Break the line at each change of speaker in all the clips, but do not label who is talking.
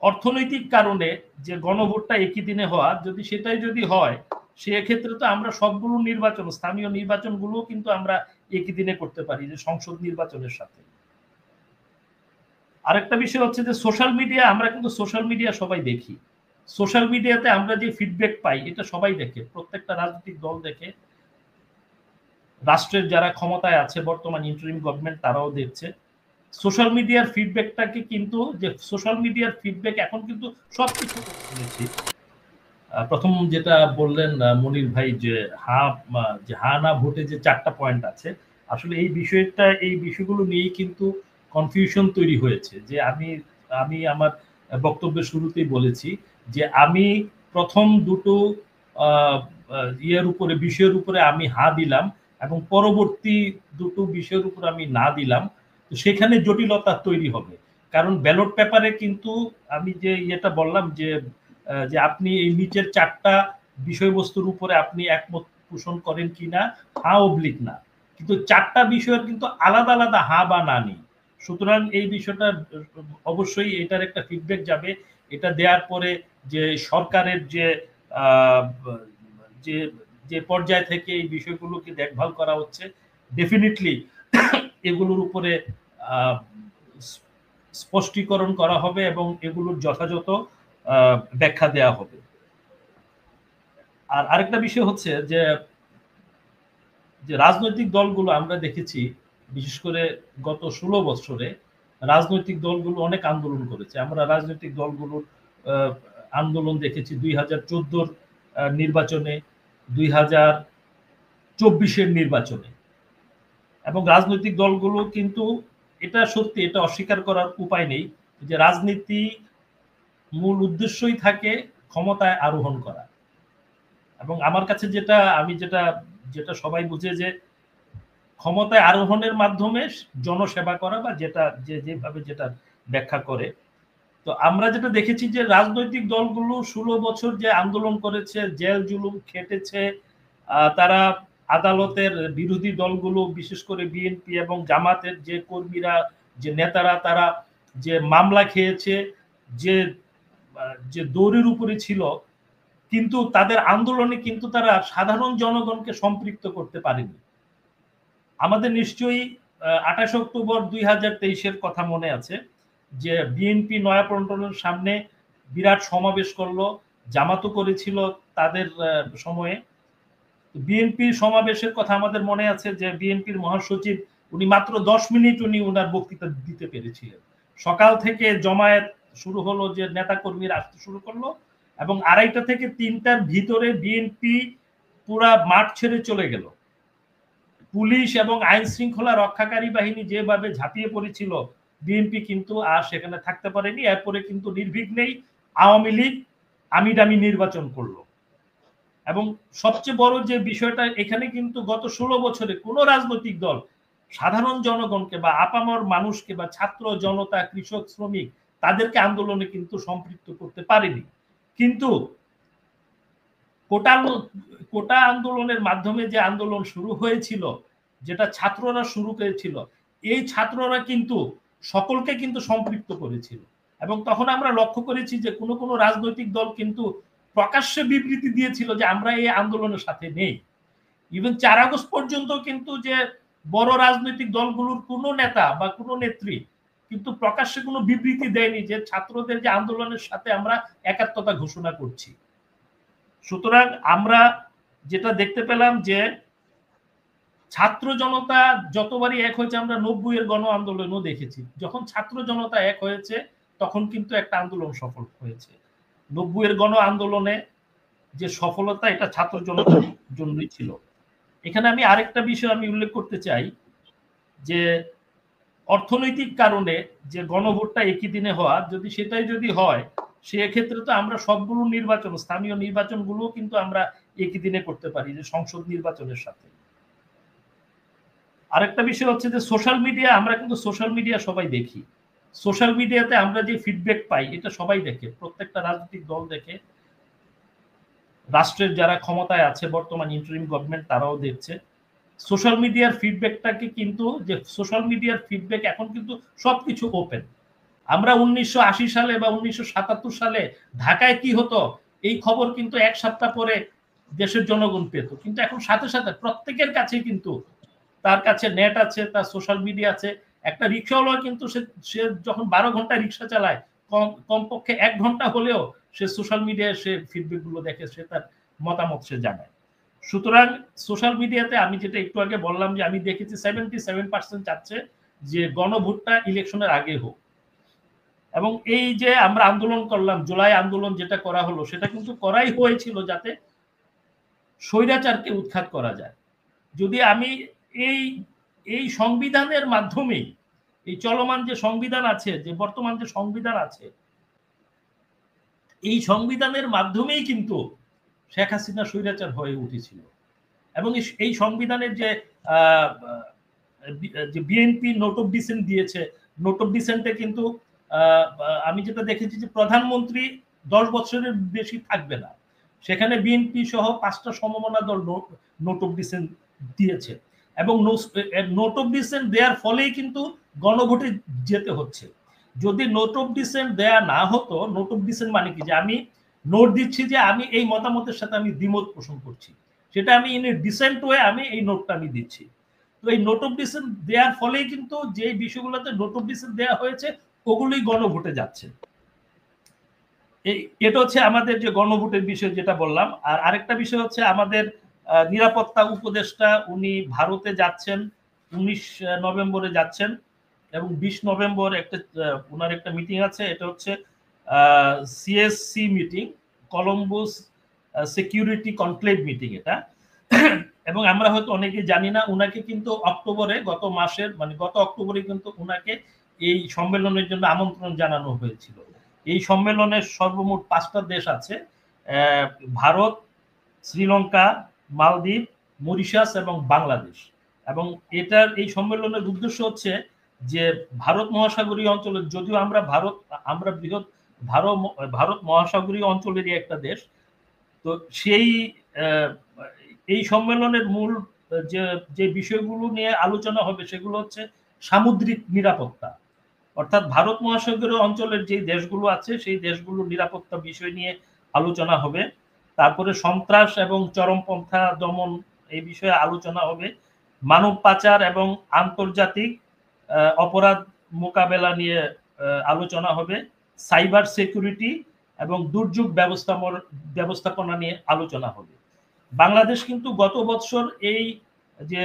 অর্থনৈতিক কারণে যে গণভোটটা একই দিনে হওয়া, যদি সেটাই যদি হয়, সেক্ষেত্রে তো আমরা সবগুলো নির্বাচন, স্থানীয় নির্বাচনগুলো কিন্তু আমরা একই দিনে করতে পারি, যে সংসদ নির্বাচনের সাথে। আরেকটা বিষয় হচ্ছে যে সোশ্যাল মিডিয়া, আমরা কিন্তু সোশ্যাল মিডিয়া সবাই দেখি। সোশ্যাল মিডিয়াতে আমরা যে ফিডব্যাক পাই এটা সবাই দেখে, প্রত্যেকটা রাজনৈতিক দল দেখে, রাষ্ট্রের যারা ক্ষমতায় আছে বর্তমান ইন্টারিম গভর্নমেন্ট তারাও দেখছে। সোশ্যাল মিডিয়ার ফিডব্যাকটাকে কিন্তু, যে সোশ্যাল মিডিয়ার ফিডব্যাক এখন কিন্তু সবকিছু শুনেছি। প্রথম যেটা বললেন মনির ভাই, যে হা না ভোটে যে 4টা পয়েন্ট আছে, আসলে এই বিষয়গুলো নিয়েই কিন্তু কনফিউশন তৈরি হয়েছে। যে আমি আমার বক্তব্যের শুরুতেই বলেছি যে আমি প্রথম দুটো বিষয়ের উপরে আমি হা দিলাম এবং পরবর্তী দুটো বিষয়ের উপর আমি না দিলাম। তো সেখানে জটিলতা তৈরি হবে, কারণ ব্যালট পেপারে কিন্তু আমি যে ইয়েটা বললাম যে আপনি এই নিচের 4টা বিষয়বস্তুর উপরে আপনি একমত পোষণ করেন কিনা, হা অবলিক না, কিন্তু 4টা বিষয়ের কিন্তু আলাদা আলাদা হা বা না নেই। সুতরাং এই বিষয়টা অবশ্যই এটার একটা ফিডব্যাক যাবে। এটা দেওয়ার পরে যে সরকারের যে যে পর্যায় থেকে এই বিষয়গুলোকে দেখভাল করা হচ্ছে, ডেফিনেটলি এগুলোর উপরে স্পষ্টীকরণ করা হবে এবং এগুলোর যথাযথ ব্যাখ্যা দেওয়া হবে। আর আরেকটা বিষয় হচ্ছে যে রাজনৈতিক দলগুলো আমরা দেখেছি, বিশেষ করে গত 16 বছরে রাজনৈতিক দলগুলো অনেক আন্দোলন করেছে। আমরা রাজনৈতিক দলগুলোর আন্দোলন দেখেছি 2014 নির্বাচনে, 2024 নির্বাচনে। এবং রাজনৈতিক দলগুলো কিন্তু, এটা সত্যি, এটা অস্বীকার করার উপায় নেই যে রাজনীতি মূল উদ্দেশ্যই থাকে ক্ষমতায় আরোহণ করা। এবং আমার কাছে যেটা সবাই বুঝে যে ক্ষমতায় আরোহণের মাধ্যমে জনসেবা করা, বা যেভাবে যেটা ব্যাখ্যা করে। তো আমরা যেটা দেখেছি যে রাজনৈতিক দলগুলো 16 বছর যে আন্দোলন করেছে, জেল জুলুম খেটেছে, তারা আদালতের বিরোধী দলগুলো, বিশেষ করে বিএনপি এবং জামাতের যে কর্মীরা, যে নেতারা, তারা যে মামলা খেয়েছে, যে দৌড়ের উপরে ছিল, কিন্তু তাদের আন্দোলনে কিন্তু তারা সাধারণ জনগণকে সম্পৃক্ত করতে পারেনি। আমাদের নিশ্চয়ই 28 অক্টোবর 2023 কথা মনে আছে, যে বিএনপি নয়াপল্টনের সামনে বিরাট সমাবেশ করলো, জামাতও করেছিল তাদের সময়ে। বিএনপির সমাবেশের কথা আমাদের মনে আছে যে বিএনপির মহাসচিব উনি মাত্র 10 মিনিট ওনার বক্তৃতা দিতে পেরেছিলেন। সকাল থেকে জমায়েত শুরু হলো, যে নেতা কর্মীরা আসতে শুরু করলো, এবং 2:30 থেকে 3টার ভিতরে বিএনপি পুরা মাঠ ছেড়ে চলে গেল। পুলিশ এবং আইন শৃঙ্খলা রক্ষাকারী বাহিনী যেভাবে ঝাঁপিয়ে পড়েছিল, বিএনপি কিন্তু আর সেখানে থাকতে পারেনি। এরপরে কিন্তু নির্বিঘ্নেই আওয়ামী লীগ আমিডামি নির্বাচন করলো। এবং সবচেয়ে বড় যে বিষয়টা, এখানে কিন্তু গত 16 বছরে কোনো রাজনৈতিক দল সাধারণ জনগণকে বা আপামর মানুষকে বা ছাত্র জনতা, কৃষক, শ্রমিক, তাদেরকে আন্দোলনে কিন্তু সম্পৃক্ত করতে পারেনি। কিন্তু কোটা আন্দোলনের মাধ্যমে যে আন্দোলন শুরু হয়েছিল, যেটা ছাত্ররা শুরু করেছিল, এই ছাত্ররা কিন্তু সকলকে কিন্তু সম্পৃক্ত করেছিল। এবং তখন আমরা লক্ষ্য করেছি যে কোনো কোনো রাজনৈতিক দল কিন্তু প্রকাশ্যে বিবৃতি দিয়েছিল যে আমরা এই আন্দোলনের সাথে নেই। ইভেন 4 আগস্ট পর্যন্ত কিন্তু যে বড় রাজনৈতিক দলগুলোর কোনো নেতা বা কোনো নেত্রী কিন্তু প্রকাশ্যে কোনো বিবৃতি দেয়নি যে ছাত্রদের যে আন্দোলনের সাথে আমরা একাত্মতা ঘোষণা করছি। সুতরাং আমরা যেটা দেখতে পেলাম যে ছাত্র জনতা যতবারই এক হয়েছে, আমরা 90-এর গণ আন্দোলনও দেখেছি, যখন ছাত্র জনতা এক হয়েছে তখন কিন্তু একটা আন্দোলন সফল হয়েছে। 90-এর গণ আন্দোলনে যে সফলতা, এটা ছাত্র জনতার জন্যই ছিল। এখানে আমি আরেকটা বিষয় আমি উল্লেখ করতে চাই, যে অর্থনৈতিক কারণে যে গণভোটটা একই দিনে হওয়া, যদি সেটাই যদি হয়, সেক্ষেত্রে তো আমরা সবগুলো নির্বাচন, স্থানীয় নির্বাচনগুলো কিন্তু আমরা একই দিনে করতে পারি, যে সংসদ নির্বাচনের সাথে। আরেকটা বিষয় হচ্ছে যে সোশ্যাল মিডিয়া, আমরা কিন্তু সোশ্যাল মিডিয়া সবাই দেখি। সোশ্যাল মিডিয়াতে আমরা যে ফিডব্যাক পাই এটা সবাই দেখে, প্রত্যেকটা রাজনৈতিক দল দেখে, রাষ্ট্রের যারা ক্ষমতায় আছে বর্তমান ইন্টারিম গভর্নমেন্ট তারাও দেখছে। সোশ্যাল মিডিয়ার ফিডব্যাকটাকে কিন্তু, যে সোশ্যাল মিডিয়ার ফিডব্যাক এখন কিন্তু সবকিছু ওপেন। আমরা 1980 সালে বা 1977 সালে ঢাকায় কি হতো এই খবর কিন্তু এক সপ্তাহ পরে দেশের জনগণ পেত, কিন্তু এখন সাথে সাথে প্রত্যেকের কাছে কিন্তু তার কাছে নেট আছে, তার সোশ্যাল মিডিয়া আছে। একটা রিক্সাওয়ালা কিন্তু সে যখন 12 ঘন্টা রিক্সা চালায় কমপক্ষে 1 ঘন্টা হলেও সে সোশ্যাল মিডিয়ায় সে ফিডব্যাক গুলো দেখে, সে তার মতামত সে জানায়। সুতরাং সোশ্যাল মিডিয়াতে আমি যেটা একটু আগে বললাম যে আমি দেখেছি 77% চাচ্ছে যে গণভোটটা ইলেকশনের আগে হোক। এবং এই যে আমরা আন্দোলন করলাম, জুলাই আন্দোলন যেটা করা হলো, সেটা কিন্তু করাই হয়েছিল যাতে স্বৈরাচারকে উৎখাত করা যায়। যদি আমি এই এই সংবিধানের মাধ্যমেই, এই চলমান যে সংবিধান আছে, যে বর্তমান যে সংবিধান আছে, এই সংবিধানের মাধ্যমেই কিন্তু শেখ হাসিনা স্বৈরাচার হয়ে উঠেছিল। এবং এই সংবিধানের যে বিএনপি নোট অফ ডিসেন্ট দিয়েছে, নোট অফ ডিসেন্টে কিন্তু আমি যেটা দেখেছি যে প্রধানমন্ত্রী 10 বছরের বেশি থাকবে না, সেখানে বিএনপি সহ 5টা সমমনা দল নোট অফ ডিসেন্ট দিয়েছে। এবং নোট অফ ডিসেন্ট দেওয়ার ফলেই কিন্তু গণভোটে যেতে হচ্ছে। যদি নোট অফ ডিসেন্ট দেয়া না হতো, নোট অফ ডিসেন্ট মানে কি, যে আমি নোট দিচ্ছি যে আমি এই মতামতের সাথে আমি দ্বিমত পোষণ করছি, সেটা আমি ইন এ ডিসেন্ট ওয়ে আমি এই নোটটা আমি দিচ্ছি। তো এই নোট অফ ডিসেন্ট দেওয়ার ফলেই কিন্তু যে বিষয়গুলোতে নোট অফ ডিসেন্ট দেওয়া হয়েছে ওগুলোই গণভোটে যাচ্ছে। এটা হচ্ছে আমাদের যে গণভোটের বিষয় যেটা বললাম। আর আরেকটা বিষয় হচ্ছে আমাদের নিরাপত্তা উপদেষ্টা, উনি ভারতে যাচ্ছেন, 19 নভেম্বরে যাচ্ছেন এবং 20 নভেম্বর ওনার একটা মিটিং আছে, এটা হচ্ছে CSC meeting, Colombo's security conclave meeting এটা। এবং আমরা হয়তো অনেকে জানি না, উনাকে কিন্তু অক্টোবরে, গত অক্টোবরে কিন্তু উনাকে এই সম্মেলনের জন্য আমন্ত্রণ জানানো হয়েছিল। এই সম্মেলনের সর্বমোট 5টা দেশ আছে, ভারত, শ্রীলঙ্কা, মালদ্বীপ, মরিশাস এবং বাংলাদেশ। এবং এই সম্মেলনের উদ্দেশ্য হচ্ছে যে ভারত মহাসাগরীয় অঞ্চলে, যদিও আমরা বৃহৎ ভারত মহাসাগরীয় অঞ্চলেরই একটা দেশ, তো এই সম্মেলনের মূল যে বিষয়গুলো নিয়ে আলোচনা হবে সেগুলো হচ্ছে সামুদ্রিক নিরাপত্তা, অর্থাৎ ভারত মহাসাগরীয় অঞ্চলের যে দেশগুলো আছে সেই দেশগুলোর নিরাপত্তা বিষয় নিয়ে আলোচনা হবে। তারপরে সন্ত্রাস এবং চরমপন্থা দমন এই বিষয়ে আলোচনা হবে। মানব পাচার এবং আন্তর্জাতিক অপরাধ মোকাবেলা নিয়ে আলোচনা হবে। সাইবার সিকিউরিটি এবং দুর্যোগ ব্যবস্থাপনা নিয়ে আলোচনা হবে। বাংলাদেশ কিন্তু গত বছর এই যে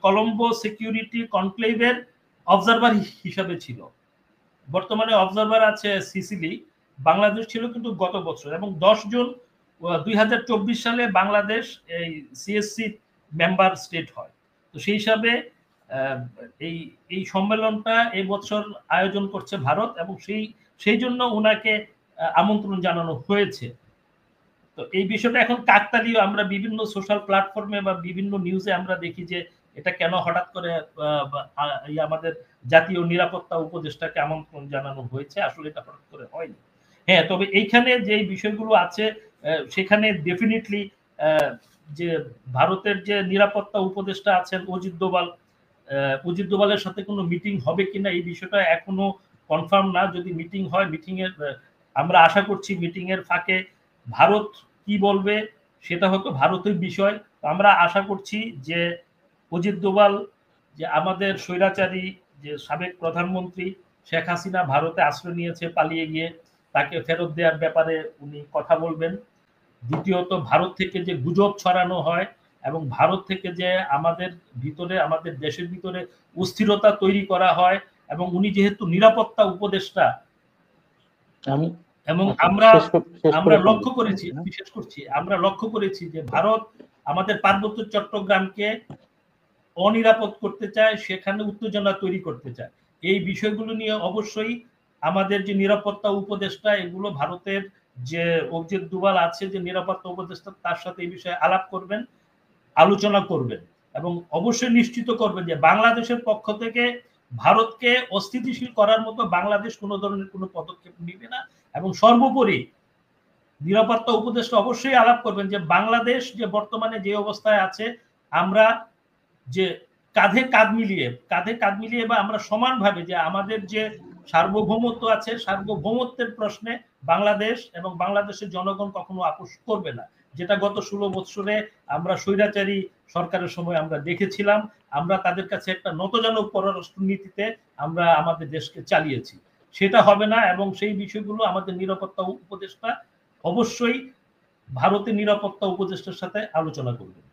কলম্বো সিকিউরিটি কনক্লেভের অবজারভার হিসাবে ছিল। বর্তমানে অবজারভার আছে সিসিলি, বাংলাদেশ ছিল কিন্তু গত বছর। এবং 10 জুন 2024 সালে বাংলাদেশ এই সিএসসি মেম্বার স্টেট হয়। তো সেই হিসাবে এই সম্মেলনটা এই বছর আয়োজন করছে ভারত, এবং সেই জন্য ওনাকে আমন্ত্রণ জানানো হয়েছে। তো এই বিষয়টা এখন কাকতালীয়, আমরা বিভিন্ন সোশ্যাল প্ল্যাটফর্মে বা বিভিন্ন নিউজে আমরা দেখি যে এটা কেন হঠাৎ করে আমাদের জাতীয় নিরাপত্তা উপদেষ্টাকে আমন্ত্রণ জানানো হয়েছে, আসলে এটা হঠাৎ করে হয়নি। হ্যাঁ, তবে এইখানে যে বিষয়গুলো আছে সেখানে ডেফিনেটলি যে ভারতের যে নিরাপত্তা উপদেষ্টা আছেন অজিত দোভালের সাথে কোনো মিটিং হবে কিনা এই বিষয়টা এখনো কনফার্ম না। যদি মিটিং হয়, আমরা আশা করছি মিটিং এর ফাঁকে ভারত কি বলবে সেটা হয়তো ভারতের বিষয়। আমরা আশা করছি যে অজিত দোভাল, যে আমাদের স্বৈরাচারী যে সাবেক প্রধানমন্ত্রী শেখ হাসিনা ভারতে আশ্রয় নিয়েছে পালিয়ে গিয়ে, তাকে ফেরত দেওয়ার ব্যাপারে উনি কথা বলবেন। দ্বিতীয়ত, ভারত থেকে যে গুজব ছড়ানো হয় এবং ভারত থেকে যে আমাদের দেশের ভিতরে অস্থিরতা তৈরি করা হয়, এবং উনি যেহেতু নিরাপত্তা উপদেষ্টা, এবং আমরা লক্ষ্য করেছি, বিশেষ করছি আমরা লক্ষ্য করেছি যে ভারত আমাদের পার্বত্য চট্টগ্রামকে অনিরাপদ করতে চায়, সেখানে উত্তেজনা তৈরি করতে চায়। এই বিষয়গুলো নিয়ে অবশ্যই আমাদের যে নিরাপত্তা উপদেষ্টা, এগুলো ভারতের যে অজিত দোভাল আছে যে নিরাপত্তা উপদেষ্টা, তার সাথে এই বিষয়ে আলাপ করবেন, আলোচনা করবেন, এবং অবশ্যই নিশ্চিত করবেন যে বাংলাদেশের পক্ষ থেকে ভারতকে অস্থিতিশীল করার মতো বাংলাদেশ কোনো ধরনের কোনো পদক্ষেপ নেবে না। এবং সর্বোপরি নিরাপত্তা উপদেষ্টা অবশ্যই আলাপ করবেন যে বাংলাদেশ যে বর্তমানে যে অবস্থায় আছে, আমরা যে কাঁধে কাঁধ মিলিয়ে বা আমরা সমানভাবে যে আমাদের যে সার্বভৌমত্ব আছে, সার্বভৌমত্বের প্রশ্নে বাংলাদেশ এবং বাংলাদেশের জনগণ কখনো আপোষ করবে না, যেটা গত 16 বছরে আমরা স্বৈরাচারী সরকারের সময় আমরা দেখেছিলাম। আমরা তাদের কাছে একটা নতজানক পররাষ্ট্র নীতিতে আমরা আমাদের দেশকে চালিয়েছি, সেটা হবে না। এবং সেই বিষয়গুলো আমাদের নিরাপত্তা উপদেষ্টা অবশ্যই ভারতের নিরাপত্তা উপদেষ্টার সাথে আলোচনা করবেন।